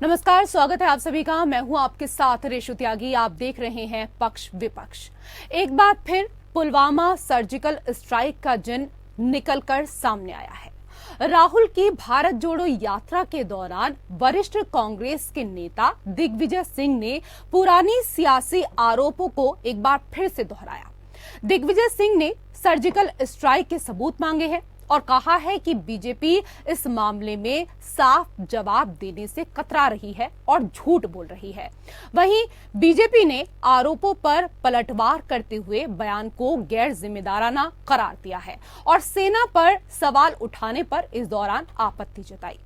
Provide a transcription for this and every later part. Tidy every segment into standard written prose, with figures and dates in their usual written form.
नमस्कार, स्वागत है आप सभी का। मैं हूं आपके साथ रेशु त्यागी। आप देख रहे हैं पक्ष विपक्ष। एक बार फिर पुलवामा सर्जिकल स्ट्राइक का जिन निकलकर सामने आया है। राहुल की भारत जोड़ो यात्रा के दौरान वरिष्ठ कांग्रेस के नेता दिग्विजय सिंह ने पुरानी सियासी आरोपों को एक बार फिर से दोहराया। दिग्विजय सिंह ने सर्जिकल स्ट्राइक के सबूत मांगे हैं और कहा है कि बीजेपी इस मामले में साफ जवाब देने से कतरा रही है और झूठ बोल रही है। वहीं बीजेपी ने आरोपों पर पलटवार करते हुए बयान को गैर जिम्मेदाराना करार दिया है और सेना पर सवाल उठाने पर इस दौरान आपत्ति जताई।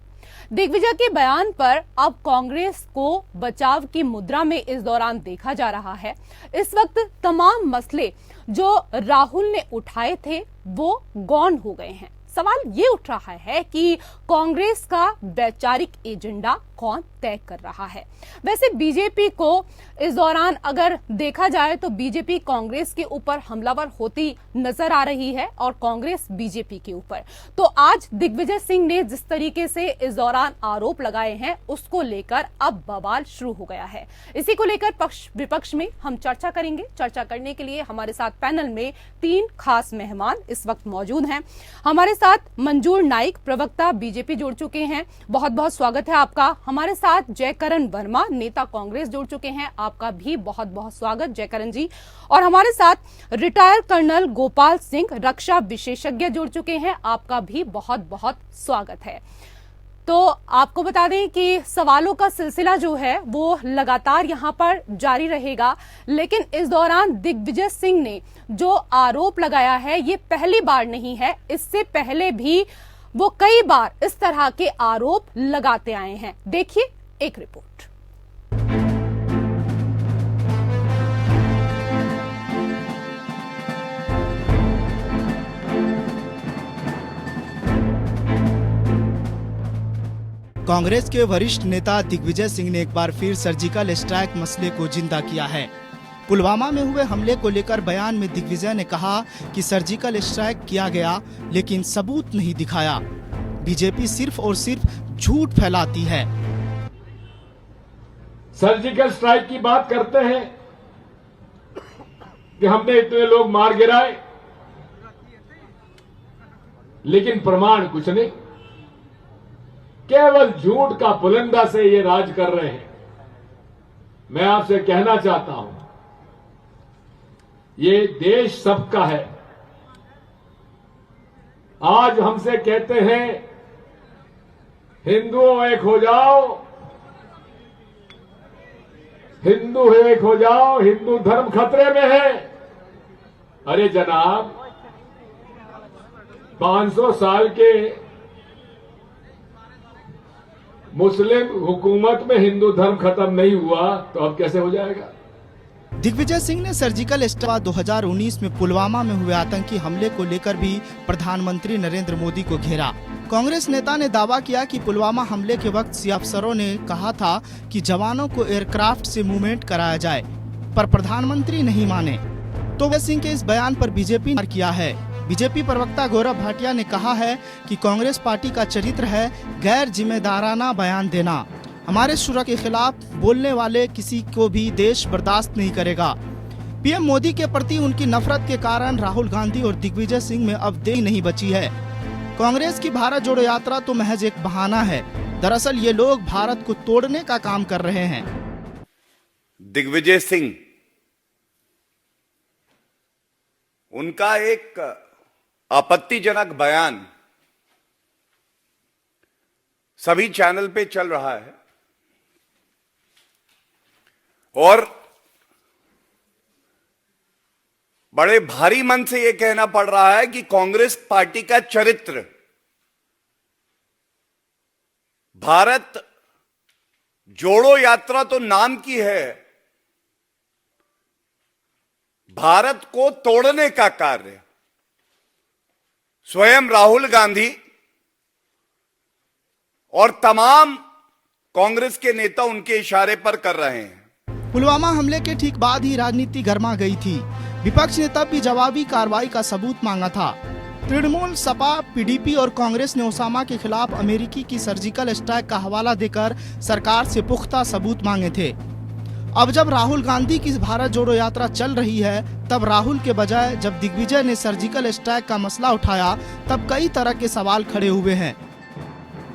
दिग्विजय के बयान पर अब कांग्रेस को बचाव की मुद्रा में इस दौरान देखा जा रहा है। इस वक्त तमाम मसले जो राहुल ने उठाए थे वो गौण हो गए हैं। सवाल ये उठ रहा है कि कांग्रेस का वैचारिक एजेंडा कौन तय कर रहा है। वैसे बीजेपी को इस दौरान अगर देखा जाए तो बीजेपी कांग्रेस के ऊपर हमलावर होती नजर आ रही है और कांग्रेस बीजेपी के ऊपर। तो आज दिग्विजय सिंह ने जिस तरीके से इस दौरान आरोप लगाए हैं उसको लेकर अब बवाल शुरू हो गया है। इसी को लेकर पक्ष विपक्ष में हम चर्चा करेंगे। चर्चा करने के लिए हमारे साथ पैनल में 3 खास मेहमान इस वक्त मौजूद हैं। हमारे साथ मंजूर नाइक, प्रवक्ता बीजेपी जुड़ चुके हैं, बहुत बहुत स्वागत है आपका। हमारे साथ जयकरण वर्मा, नेता कांग्रेस जुड़ चुके हैं, आपका भी बहुत बहुत स्वागत जयकरण जी। और हमारे साथ रिटायर कर्नल गोपाल सिंह, रक्षा विशेषज्ञ जुड़ चुके हैं, आपका भी बहुत बहुत स्वागत है। तो आपको बता दें कि सवालों का सिलसिला जो है वो लगातार यहां पर जारी रहेगा, लेकिन इस दौरान दिग्विजय सिंह ने जो आरोप लगाया है ये पहली बार नहीं है। इससे पहले भी वो कई बार इस तरह के आरोप लगाते आए हैं। देखिए एक रिपोर्ट। कांग्रेस के वरिष्ठ नेता दिग्विजय सिंह ने एक बार फिर सर्जिकल स्ट्राइक मसले को जिंदा किया है। पुलवामा में हुए हमले को लेकर बयान में दिग्विजय ने कहा कि सर्जिकल स्ट्राइक किया गया लेकिन सबूत नहीं दिखाया। बीजेपी सिर्फ और सिर्फ झूठ फैलाती है। सर्जिकल स्ट्राइक की बात करते हैं कि हमने इतने लोग मार गिराए, लेकिन प्रमाण कुछ नहीं। केवल झूठ का पुलिंदा से ये राज कर रहे हैं। मैं आपसे कहना चाहता हूं, ये देश सबका है। आज हमसे कहते हैं हिंदुओं एक हो जाओ, हिंदू एक हो जाओ, हिंदू धर्म खतरे में है। अरे जनाब, 500 साल के मुस्लिम हुकूमत में हिंदू धर्म खत्म नहीं हुआ तो अब कैसे हो जाएगा। दिग्विजय सिंह ने सर्जिकल स्ट्राइक 2019 में पुलवामा में हुए आतंकी हमले को लेकर भी प्रधानमंत्री नरेंद्र मोदी को घेरा। कांग्रेस नेता ने दावा किया कि पुलवामा हमले के वक्त सीआईए अफसरों ने कहा था कि जवानों को एयरक्राफ्ट से मूवमेंट कराया जाए, पर प्रधानमंत्री नहीं माने। तो दिग्विजय सिंह के इस बयान पर बीजेपी ने किया है। बीजेपी प्रवक्ता गौरव भाटिया ने कहा है कि कांग्रेस पार्टी का चरित्र है गैर जिम्मेदाराना बयान देना। हमारे शुरा के खिलाफ बोलने वाले किसी को भी देश बर्दाश्त नहीं करेगा। पीएम मोदी के प्रति उनकी नफरत के कारण राहुल गांधी और दिग्विजय सिंह में अब देरी नहीं बची है। कांग्रेस की भारत जोड़ो यात्रा तो महज एक बहाना है। दरअसल ये लोग भारत को तोड़ने का काम कर रहे हैं। दिग्विजय सिंह, उनका एक आपत्तिजनक बयान सभी चैनल पे चल रहा है और बड़े भारी मन से यह कहना पड़ रहा है कि कांग्रेस पार्टी का चरित्र भारत जोड़ो यात्रा तो नाम की है, भारत को तोड़ने का कार्य स्वयं राहुल गांधी और तमाम कांग्रेस के नेता उनके इशारे पर कर रहे हैं। पुलवामा हमले के ठीक बाद ही राजनीति गर्मा गई थी। विपक्ष ने तब भी जवाबी कार्रवाई का सबूत मांगा था। तृणमूल, सपा, पीडीपी और कांग्रेस ने ओसामा के खिलाफ अमेरिकी की सर्जिकल स्ट्राइक का हवाला देकर सरकार से पुख्ता सबूत मांगे थे। अब जब राहुल गांधी की भारत जोड़ो यात्रा चल रही है, तब राहुल के बजाय जब दिग्विजय ने सर्जिकल स्ट्राइक का मसला उठाया, तब कई तरह के सवाल खड़े हुए हैं।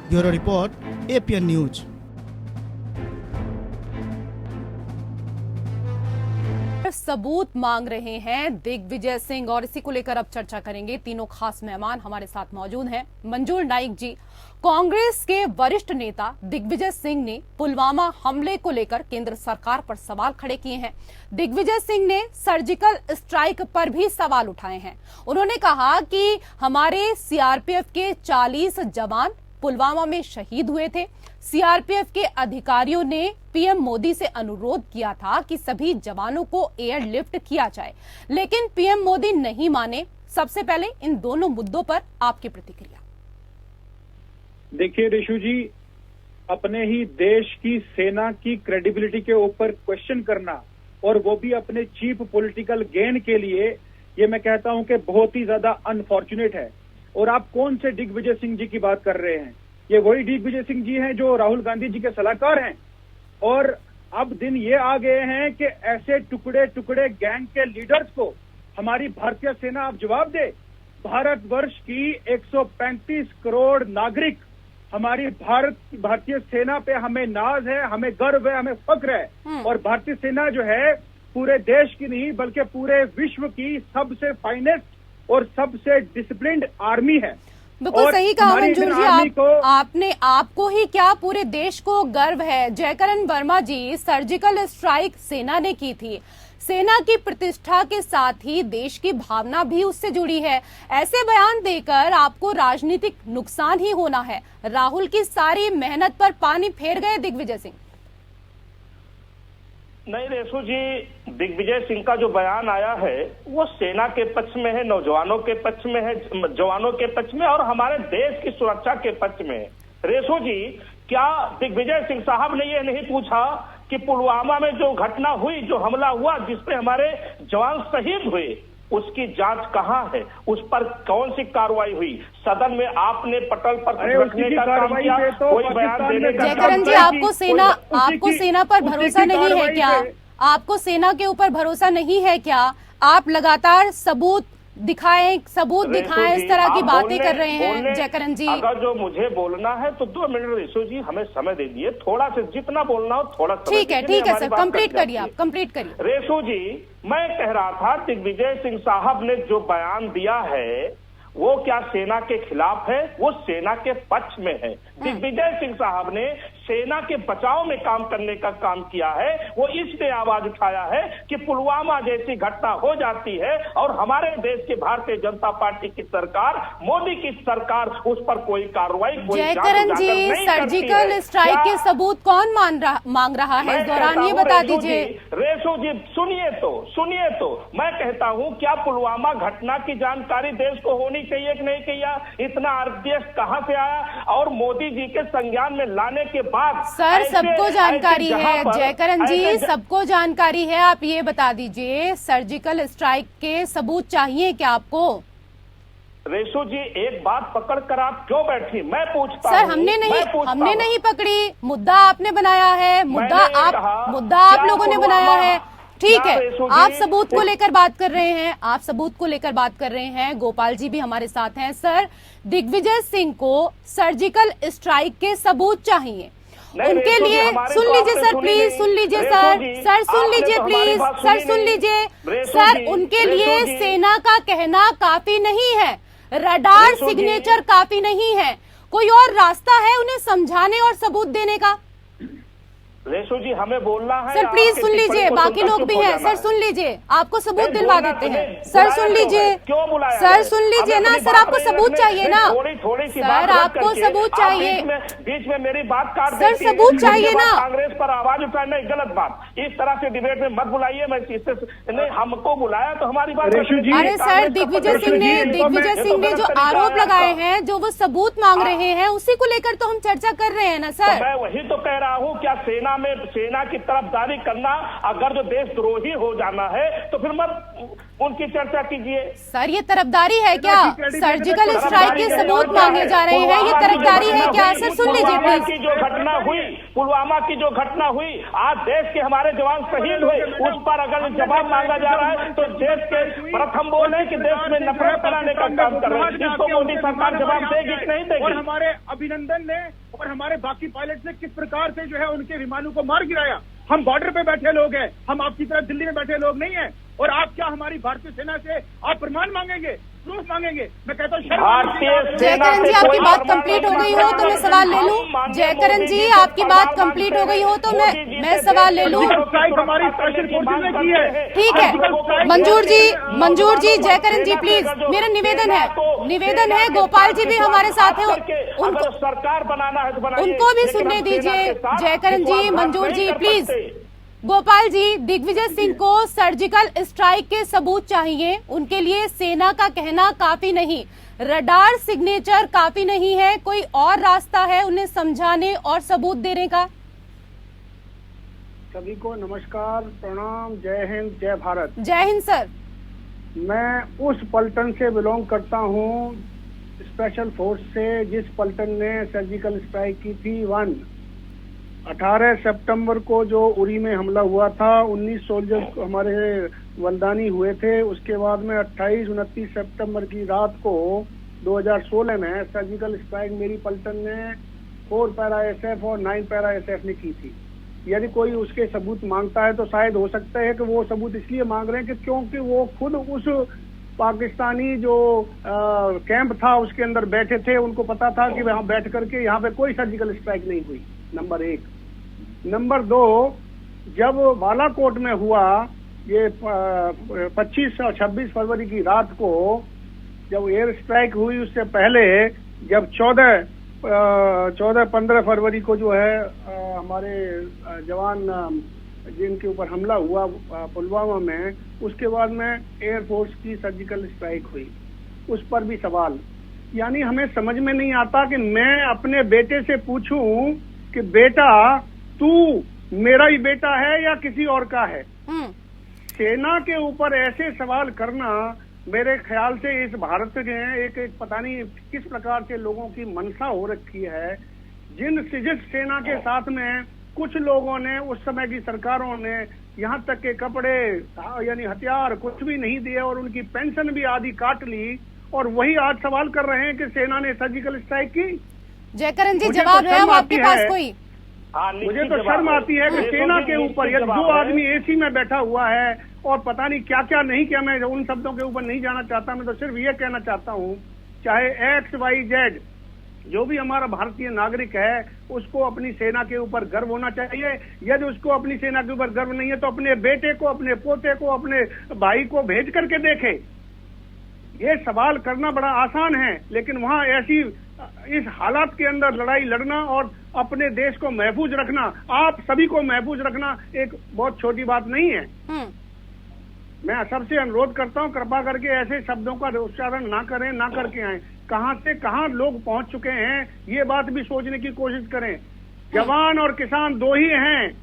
Bureau report, APN news. सबूत मांग रहे हैं दिग्विजय सिंह और इसी को लेकर अब चर्चा करेंगे। तीनों खास मेहमान हमारे साथ मौजूद हैं। मंजूर नाइक जी, कांग्रेस के वरिष्ठ नेता दिग्विजय सिंह ने पुलवामा हमले को लेकर केंद्र सरकार पर सवाल खड़े किए हैं। दिग्विजय सिंह ने सर्जिकल स्ट्राइक पर भी सवाल उठाए हैं। उन्होंने कहा कि हमारे सीआरपीएफ के 40 जवान पुलवामा में शहीद हुए थे। सीआरपीएफ के अधिकारियों ने पीएम मोदी से अनुरोध किया था कि सभी जवानों को एयरलिफ्ट किया जाए, लेकिन पीएम मोदी नहीं माने। सबसे पहले इन दोनों मुद्दों पर आपकी प्रतिक्रिया। देखिए रिशु जी, अपने ही देश की सेना की क्रेडिबिलिटी के ऊपर क्वेश्चन करना, और वो भी अपने चीप पॉलिटिकल गेन के लिए, ये मैं कहता हूं कि बहुत ही ज्यादा अनफॉर्चुनेट है। और आप कौन से दिग्विजय सिंह जी की बात कर रहे हैं? ये वही दिग्विजय सिंह जी हैं जो राहुल गांधी जी के सलाहकार हैं। और अब दिन ये आ गए हैं कि ऐसे टुकड़े टुकड़े गैंग के लीडर्स को हमारी भारतीय सेना अब जवाब दे। भारतवर्ष की 135 करोड़ नागरिक, हमारी भारतीय सेना पे हमें नाज है, हमें गर्व है, हमें फक्र है। और भारतीय सेना जो है पूरे देश की नहीं बल्कि पूरे विश्व की सबसे फाइनेस्ट और सबसे डिसिप्लिन्ड आर्मी है। बिल्कुल सही कहा मंजूर जी, आपने आपको ही क्या पूरे देश को गर्व है। जयकरण वर्मा जी, सर्जिकल स्ट्राइक सेना ने की थी। सेना की प्रतिष्ठा के साथ ही देश की भावना भी उससे जुड़ी है। ऐसे बयान देकर आपको राजनीतिक नुकसान ही होना है। राहुल की सारी मेहनत पर पानी फेर गए दिग्विजय सिंह। नहीं रेशु जी, दिग्विजय सिंह का जो बयान आया है वो सेना के पक्ष में है, नौजवानों के पक्ष में है, जवानों के पक्ष में और हमारे देश की सुरक्षा के पक्ष में है। रेशु जी, क्या दिग्विजय सिंह साहब ने ये नहीं पूछा कि पुलवामा में जो घटना हुई, जो हमला हुआ, जिसपे हमारे जवान शहीद हुए, उसकी जांच कहाँ है? उस पर कौन सी कार्रवाई हुई? सदन में आपने पटल पर रखने का काम किया, कोई बयान देने का? जयकरण जी, आपको सेना पर भरोसा नहीं है क्या? आपको सेना के ऊपर भरोसा नहीं है क्या? आप लगातार सबूत दिखाएं इस तरह की बातें कर रहे हैं जयकरण जी। अगर जो मुझे बोलना है तो 2 मिनट रेशु जी हमें समय दे दिए, थोड़ा से जितना बोलना हो थोड़ा समय। ठीक है सर, कंप्लीट करिए, आप कंप्लीट करिए। रेशु जी, मैं कह रहा था दिग्विजय सिंह साहब ने जो बयान दिया है वो क्या सेना के खिलाफ है? वो सेना के पक्ष में है। दिग्विजय सिंह साहब ने सेना के बचाव में काम करने का काम किया है। वो इसलिए आवाज उठाया है कि पुलवामा जैसी घटना हो जाती है और हमारे देश की भारतीय जनता पार्टी की सरकार, मोदी की सरकार, उस पर कोई कार्रवाई, कोई जयकरण जी, सर्जिकल स्ट्राइक के सबूत कौन मांग रहा है इस दौरान, ये बता दीजिए। रेशु जी सुनिए तो मैं कहता हूँ, क्या पुलवामा घटना की जानकारी देश को होनी चाहिए कि नहीं किया? इतना आदेश कहाँ से आया? और मोदी जी के संज्ञान में लाने के बाद सर सबको जानकारी है। जयकरण जी, सबको जानकारी है। आप ये बता दीजिए, सर्जिकल स्ट्राइक के सबूत चाहिए क्या आपको? रेशु जी, एक बात पकड़ कर आप क्यों बैठी? मैं पूछता सर, हमने नहीं पकड़ी। मुद्दा आपने बनाया है, मुद्दा आप लोगों ने बनाया है। ठीक है, आप सबूत को लेकर बात कर रहे हैं। गोपाल जी भी हमारे साथ हैं। सर, दिग्विजय सिंह को सर्जिकल स्ट्राइक के सबूत चाहिए, उनके लिए सुन लीजिए सर, प्लीज सुन लीजिए सर सुन लीजिए प्लीज, सर सुन लीजिए सर। उनके लिए सेना का कहना काफी नहीं है, रडार सिग्नेचर काफी नहीं है, कोई और रास्ता है उन्हें समझाने और सबूत देने का? रेशु जी, हमें बोलना है सर, प्लीज सुन लीजिए, बाकी लोग भी हैं। सर सुन लीजिए, आपको सबूत दिलवा देते हैं। सर सुन लीजिए, सर सुन लीजिए ना सर, आपको सबूत चाहिए ना सर, आपको सबूत चाहिए। बीच में मेरी बात काट सर, सबूत चाहिए ना। कांग्रेस पर आवाज उठाना गलत बात, इस तरह से डिबेट में मत बुलाइए। मैं इससे हमको बुलाया तो हमारी बात। अरे सर, दिग्विजय सिंह ने जो आरोप लगाए हैं, जो वो सबूत मांग रहे हैं, उसी को लेकर तो हम चर्चा कर रहे हैं ना सर। मैं वही तो कह रहा हूँ, क्या सेना सेना की तरफदारी करना, अगर जो देशद्रोही हो जाना है तो फिर मत उनकी चर्चा कीजिए। सर ये तरफदारी है क्या? सर्जिकल स्ट्राइक के सबूत मांगे जा रहे हैं, ये तरफदारी है क्या? सर सुन लीजिए प्लीज। की जो घटना हुई, पुलवामा की जो घटना हुई, आज देश के हमारे जवान शहीद हुए, उस पर अगर जवाब मांगा जा रहा है तो देश के प्रथम बोल है कि देश में नफरत कराने का काम कर रहे हैं। इसको मोदी सरकार जवाब देगी कि नहीं देगी? और हमारे अभिनंदन ने और हमारे बाकी पायलट ने किस प्रकार से जो है उनके विमानों को मार गिराया। हम बॉर्डर पे बैठे लोग हैं, हम आपकी तरह दिल्ली में बैठे लोग नहीं हैं। और आप क्या हमारी भारतीय सेना से आप प्रमाण मांगेंगे, प्रूफ मांगेंगे? मैं कहता हूँ जयकरण जी आपकी बात कंप्लीट हो गई हो तो मैं सवाल ले लूं। जयकरण जी आपकी बात कंप्लीट हो गई हो तो मैं सवाल ले लूं। हमारी स्पेशल फोर्सेज ने की है। ठीक है मंजूर जी जयकरण जी प्लीज, मेरा निवेदन है गोपाल जी भी हमारे साथ हैं, उनको सरकार बनाना है तो बनाइए, उनको भी सुनने दीजिए। जयकरण जी, मंजूर जी प्लीज। गोपाल जी, दिग्विजय सिंह को सर्जिकल स्ट्राइक के सबूत चाहिए, उनके लिए सेना का कहना काफी नहीं, रडार सिग्नेचर काफी नहीं है, कोई और रास्ता है उन्हें समझाने और सबूत देने का? सभी को नमस्कार, प्रणाम, जय हिंद, जय भारत। जय हिंद सर। मैं उस पलटन से बिलोंग करता हूँ, स्पेशल फोर्स से, जिस पलटन ने सर्जिकल स्ट्राइक की थी। 18 सितंबर को जो उरी में हमला हुआ था, 19 सोल्जर्स हमारे बलिदानी हुए थे। उसके बाद में 28-29 सितंबर की रात को 2016 में सर्जिकल स्ट्राइक मेरी पलटन ने 4 पैरा SF और 9 पैरा SF ने की थी। यदि कोई उसके सबूत मांगता है तो शायद हो सकता है कि वो सबूत इसलिए मांग रहे हैं कि क्योंकि वो खुद उस पाकिस्तानी जो कैंप था उसके अंदर बैठे थे, उनको पता था कि वहां बैठ करके यहाँ पे कोई सर्जिकल स्ट्राइक नहीं हुई। नंबर 1। नंबर 2, जब बालाकोट में हुआ ये 25 और 26 फरवरी की रात को जब एयर स्ट्राइक हुई, उससे पहले जब 14-15 फरवरी को जो है हमारे जवान जिनके ऊपर हमला हुआ पुलवामा में, उसके बाद में एयरफोर्स की सर्जिकल स्ट्राइक हुई, उस पर भी सवाल। यानी हमें समझ में नहीं आता कि मैं अपने बेटे से पूछूं कि बेटा तू मेरा ही बेटा है या किसी और का है। सेना के ऊपर ऐसे सवाल करना मेरे ख्याल से इस भारत के एक पता नहीं किस प्रकार से लोगों की मनसा हो रखी है। जिस सेना के साथ में कुछ लोगों ने, उस समय की सरकारों ने यहाँ तक के कपड़े यानी हथियार कुछ भी नहीं दिए और उनकी पेंशन भी आधी काट ली, और वही आज सवाल कर रहे हैं कि सेना ने सर्जिकल स्ट्राइक की। जयकरण जी जवाब है आपके पास कोई? मुझे तो शर्म आती है कि सेना के ऊपर यदि 2 आदमी AC में बैठा हुआ है और पता नहीं क्या क्या नहीं किया। मैं उन शब्दों के ऊपर नहीं जाना चाहता, मैं तो सिर्फ ये कहना चाहता हूँ, चाहे XYZ जो भी हमारा भारतीय नागरिक है उसको अपनी सेना के ऊपर गर्व होना चाहिए। यदि उसको अपनी सेना के ऊपर गर्व नहीं है तो अपने बेटे को, अपने पोते को, अपने भाई को भेज करके देखे। ये सवाल करना बड़ा आसान है, लेकिन वहाँ ऐसी इस हालात के अंदर लड़ाई लड़ना और अपने देश को महफूज रखना, आप सभी को महफूज रखना एक बहुत छोटी बात नहीं है। मैं सबसे अनुरोध करता हूँ, कृपा करके ऐसे शब्दों का उच्चारण ना करें, ना करके आए। कहां से कहां लोग पहुंच चुके हैं, ये बात भी सोचने की कोशिश करें। जवान और किसान 2 ही हैं।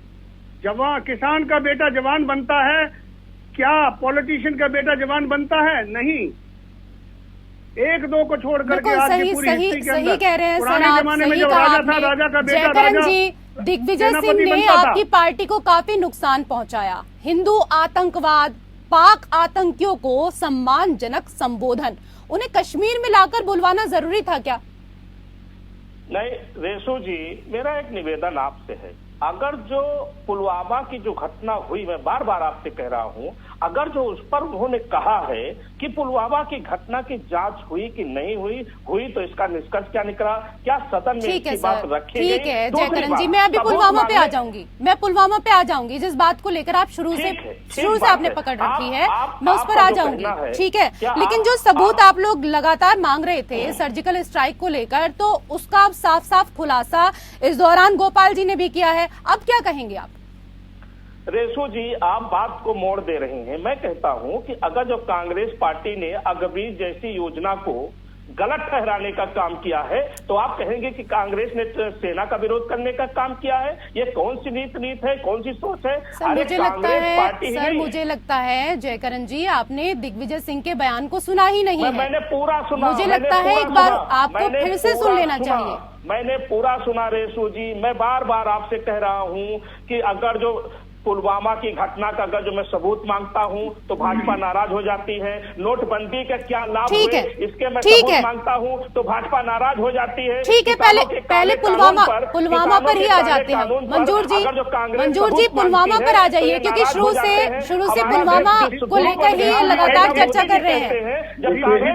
किसान का बेटा जवान बनता है क्या? पॉलिटिशियन का बेटा जवान बनता है? नहीं। 1-2 को छोड़ करके आज की पूरी हिस्ट्री के अंदर, सही कह रहे हैं सर, पुराने जमाने में जब राजा था, राजा का बेटा जयकरण जी, दिग्विजय सिंह ने आपकी पार्टी को काफी नुकसान पहुंचाया। हिंदू आतंकवाद, पाक आतंकियों को सम्मानजनक संबोधन, उन्हें कश्मीर में लाकर बुलवाना जरूरी था क्या? नहीं रेशो जी, मेरा एक निवेदन आपसे है, अगर जो पुलवामा की जो घटना हुई, मैं बार बार आपसे कह रहा हूं, अगर जो उस पर उन्होंने कहा है कि पुलवामा की घटना की जांच हुई कि नहीं हुई तो इसका निष्कर्ष क्या निकला? क्या सदन में इसकी बात रखी गई? ठीक है जयकरण जी, मैं अभी पुलवामा पे आ जाऊंगी, जिस बात को लेकर आप शुरू से आपने पकड़ रखी है, मैं उस पर आ जाऊंगी। ठीक है, लेकिन जो सबूत आप लोग लगातार मांग रहे थे सर्जिकल स्ट्राइक को लेकर, तो उसका आप साफ साफ खुलासा इस दौरान गोपाल जी ने भी किया है, अब क्या कहेंगे आप? रेशो जी, आप बात को मोड़ दे रहे हैं। मैं कहता हूं कि अगर जो कांग्रेस पार्टी ने अगबीर जैसी योजना को गलत ठहराने का काम किया है, तो आप कहेंगे कि कांग्रेस ने सेना का विरोध करने का काम किया है। ये कौन सी नीत है, कौन सी सोच है? सर मुझे लगता है जयकरण जी, आपने दिग्विजय सिंह के बयान को सुना ही नहीं है। मैंने पूरा सुना। मुझे लगता है एक बार आपको फिर से सुन लेना चाहिए। मैंने पूरा सुना रेशु जी। मैं बार बार आपसे कह रहा हूं कि अगर जो पुलवामा की घटना का अगर जो मैं सबूत मांगता हूं तो भाजपा नाराज हो जाती है। नोटबंदी का क्या लाभ हुए इसके मैं सबूत मांगता हूं तो भाजपा नाराज हो जाती है। ठीक है, पहले पुलवामा पर ही आ जाते हैं। मंजूर जी पुलवामा पर आ जाइए, क्योंकि शुरू से पुलवामा को लेकर ही लगातार चर्चा कर रहे हैं। जब कांग्रेस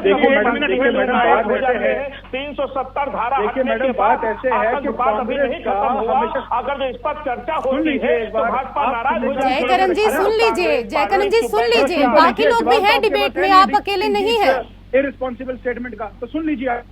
370 धारा हटने के बाद आतंकवाद अभी नहीं खत्म हुआ, अगर जो इस पर चर्चा होती है तो भाजपा जयकरण जी सुन लीजिए, बाकी लोग भी हैं डिबेट में, आप अकेले नहीं हैं। इररिस्पॉन्सिबल स्टेटमेंट का तो सुन लीजिए आप।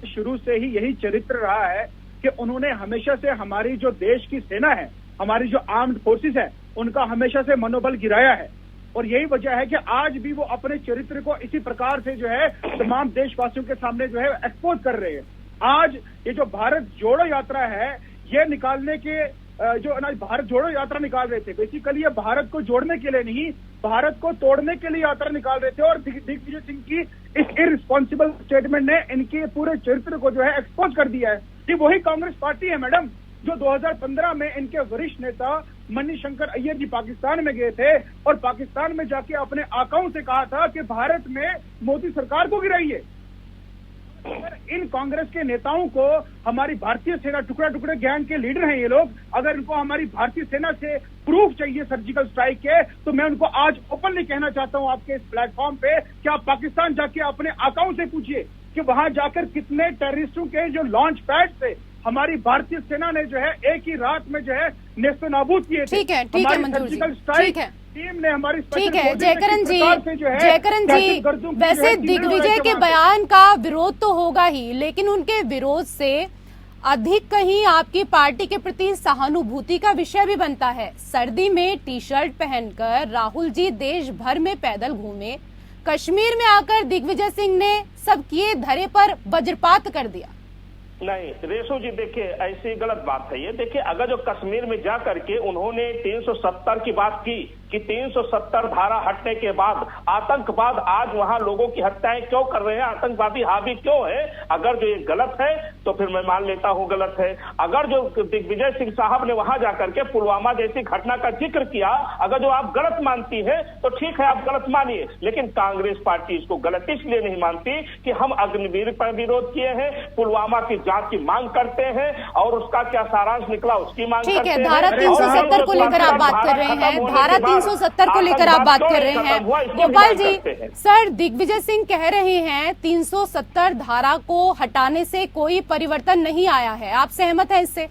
शुरू से ही यही चरित्र रहा है कि उन्होंने हमेशा से हमारी जो देश की सेना है, हमारी जो आर्म्ड फोर्सेस है, उनका हमेशा से मनोबल गिराया है। और यही वजह है कि आज भी वो अपने चरित्र को इसी प्रकार से जो है तमाम देशवासियों के सामने जो है एक्सपोज कर रहे हैं। आज ये जो भारत जोड़ो यात्रा है, ये निकालने के जो भारत जोड़ो यात्रा निकाल रहे थे, बेसिकली ये भारत को जोड़ने के लिए नहीं, भारत को तोड़ने के लिए यात्रा निकाल रहे थे। और दिग्विजय सिंह की इस इररिस्पॉन्सिबल स्टेटमेंट ने इनके पूरे चरित्र को जो है एक्सपोज कर दिया है। ये वही कांग्रेस पार्टी है मैडम जो 2015 में इनके वरिष्ठ नेता मणिशंकर अय्यर जी पाकिस्तान में गए थे और पाकिस्तान में जाके अपने आकाओं से कहा था कि भारत में मोदी सरकार को गिराइए। इन कांग्रेस के नेताओं को हमारी भारतीय सेना टुकड़ा टुकड़े ज्ञान के लीडर हैं ये लोग, अगर इनको हमारी भारतीय सेना से प्रूफ चाहिए सर्जिकल स्ट्राइक के, तो मैं उनको आज ओपनली कहना चाहता हूं आपके इस प्लेटफॉर्म पे कि आप पाकिस्तान जाके अपने आकाओं से पूछिए कि वहां जाकर कितने टेररिस्टों के जो लॉन्च पैड से हमारी भारतीय सेना ने जो है एक ही रात में जो है नेस्तो नाबूद किए थे। ठीक है मंजूर जी, ठीक है टीम ने हमारी। ठीक है जयकरण जी, वैसे दिग्विजय के बयान का विरोध तो होगा ही, लेकिन उनके विरोध से अधिक कहीं आपकी पार्टी के प्रति सहानुभूति का विषय भी बनता है। सर्दी में टी शर्ट पहनकर राहुल जी देश भर में पैदल घूमे, कश्मीर में आकर दिग्विजय सिंह ने सब किए धरे पर वज्रपात कर दिया। नहीं रेशो जी, देखिए ऐसी गलत बात है ये। देखिए अगर जो कश्मीर में जा करके उन्होंने 370 की बात की कि 370 धारा हटने के बाद आतंकवाद आज वहां लोगों की हत्याएं क्यों कर रहे हैं, आतंकवादी हावी क्यों है, अगर जो ये गलत है तो फिर मैं मान लेता हूं गलत है। अगर जो दिग्विजय सिंह साहब ने वहां जाकर के पुलवामा जैसी घटना का जिक्र किया, अगर जो आप गलत मानती है तो ठीक है आप गलत मानिए, लेकिन कांग्रेस पार्टी इसको गलत इसलिए नहीं मानती कि हम अग्निवीर पर विरोध किए हैं, पुलवामा की जांच की मांग करते हैं और उसका क्या सारांश निकला उसकी मांग करते हैं। ठीक है, धारा 370 को लेकर आप बात कर रहे हैं, धारा 370 को लेकर आप बात कर रहे हैं। गोपाल जी, सर दिग्विजय सिंह कह रहे हैं 370 धारा को हटाने से कोई परिवर्तन नहीं आया है, आप सहमत हैं इससे?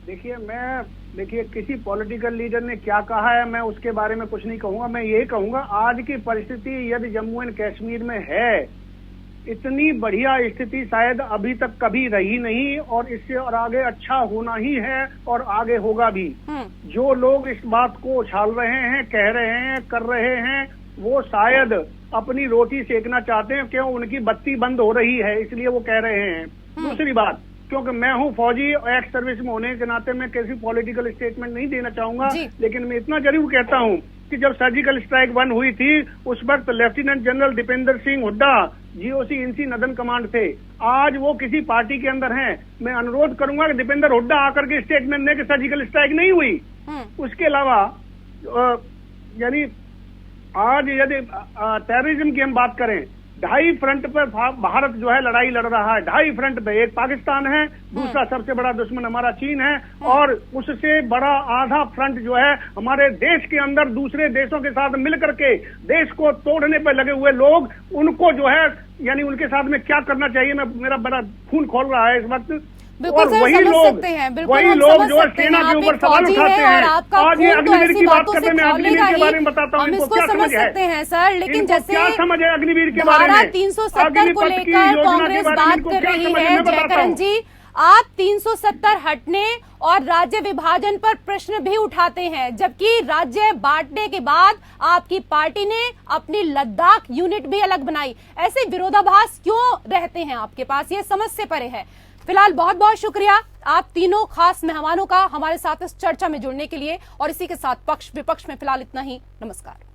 देखिए किसी पॉलिटिकल लीडर ने क्या कहा है मैं उसके बारे में कुछ नहीं कहूंगा। मैं ये कहूंगा आज की परिस्थिति यदि जम्मू एंड कश्मीर में है, इतनी बढ़िया स्थिति शायद अभी तक कभी रही नहीं और इससे और आगे अच्छा होना ही है और आगे होगा भी। जो लोग इस बात को उछाल रहे हैं, कह रहे हैं, कर रहे हैं, वो शायद अपनी रोटी सेकना चाहते हैं, क्यों उनकी बत्ती बंद हो रही है इसलिए वो कह रहे हैं। दूसरी बात, क्योंकि मैं हूं फौजी और एक्स सर्विस में होने के नाते मैं किसी पॉलिटिकल स्टेटमेंट नहीं देना चाहूंगा, लेकिन मैं इतना जरूर कहता हूं कि जब सर्जिकल स्ट्राइक 1 हुई थी उस वक्त lieutenant general Deependra Singh Hooda GOC INC northern command थे। आज वो किसी पार्टी के अंदर हैं। मैं अनुरोध करूंगा कि दीपेंद्र हुड्डा आकर के स्टेटमेंट दें कि सर्जिकल स्ट्राइक नहीं हुई। उसके अलावा यानी आज यदि टेररिज्म की हम बात करें, 2 फ्रंट पर भारत जो है लड़ाई लड़ रहा है। 2 फ्रंट पे, एक पाकिस्तान है, दूसरा सबसे बड़ा दुश्मन हमारा चीन है, और उससे बड़ा आधा फ्रंट जो है हमारे देश के अंदर दूसरे देशों के साथ मिलकर के देश को तोड़ने पर लगे हुए लोग, उनको जो है यानी उनके साथ में क्या करना चाहिए, मेरा बड़ा खून खोल रहा है इस वक्त। बिल्कुल सर, समझ सकते हैं, बिल्कुल हम समझ सकते हैं, आप एक फौजी हैं और आपका खून तो ऐसी बातों से खौलेगा ही, हम इसको समझ सकते हैं सर। लेकिन जैसे धारा 370 को लेकर कांग्रेस बात कर रही है जयकरण जी, आप 370 हटने और राज्य विभाजन पर प्रश्न भी उठाते हैं, जबकि राज्य बांटने के बाद आपकी पार्टी ने अपनी लद्दाख यूनिट भी अलग बनाई। ऐसे विरोधाभास क्यों रहते हैं आपके पास, ये समझ से परे है। फिलहाल बहुत बहुत शुक्रिया आप तीनों खास मेहमानों का हमारे साथ इस चर्चा में जुड़ने के लिए, और इसी के साथ पक्ष विपक्ष में फिलहाल इतना ही। नमस्कार।